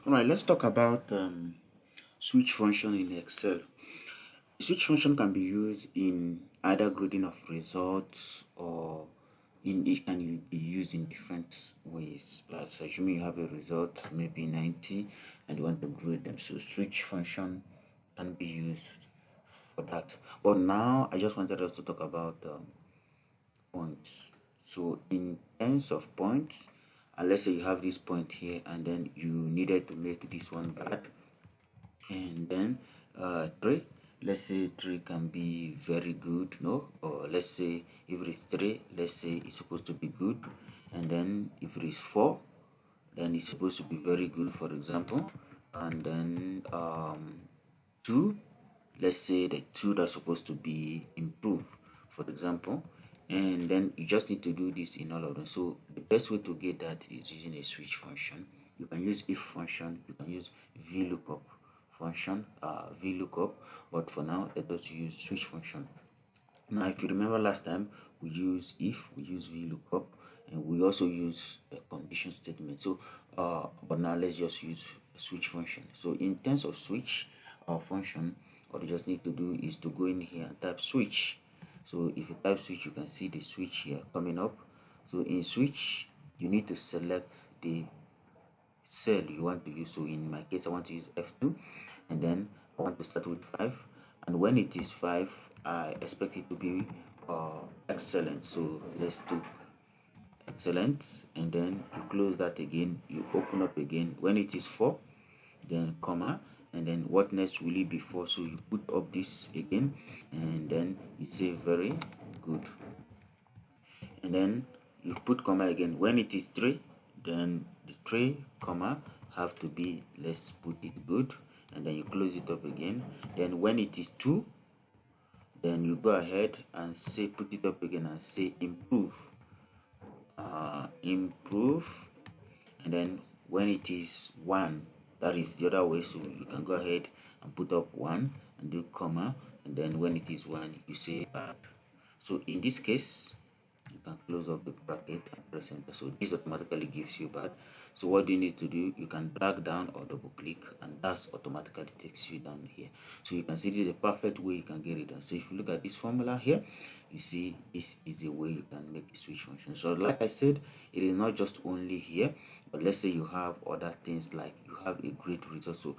All right, let's talk about switch function in Excel. Switch function can be used in either grading of results, or it can be used in different ways. Like assuming you have a result, maybe 90, and you want to grade them. So switch function can be used for that. But now I just wanted us to talk about points. So in terms of points, let's say you have this point here and then you needed to make this one bad, and then 3, let's say 3 can be very good, no, or let's say if it is 3, let's say it's supposed to be good, and then if it is 4, then it's supposed to be very good, for example, and then 2, let's say the 2 that's supposed to be improved, for example, and then you just need to do this in all of them. So the best way to get that is using a switch function. You can use if function, you can use VLOOKUP function, VLOOKUP, but for now let us use switch function. Now if you remember last time we use if, we use VLOOKUP, and we also use a condition statement. So but now let's just use a switch function. So in terms of switch function, what you just need to do is to go in here and type switch. So if you type switch, you can see the switch here coming up. So in switch, you need to select the cell you want to use. So in my case, I want to use F2, and then I want to start with 5, and when it is 5, I expect it to be excellent. So let's do excellent, and then you close that again, you open up again. When it is 4, then comma, and then what next will it be for? So you put up this again, and then you say very good, and then you put comma again. When it is 3, then the 3 comma have to be, let's put it good, and then you close it up again. Then when it is 2, then you go ahead and say, put it up again and say improve, improve. And then when it is 1, that is the other way, so you can go ahead and put up 1 and do comma, and then when it is 1, you say bad. So in this case, you can close up the bracket and press enter. So this automatically gives you bad. So what do you need to do? You can drag down or double click, and that automatically takes you down here. So you can see this is a perfect way you can get it done. So if you look at this formula here, you see this is the way you can make the switch function. So like I said, it is not just only here, but let's say you have other things, like you have a great result. So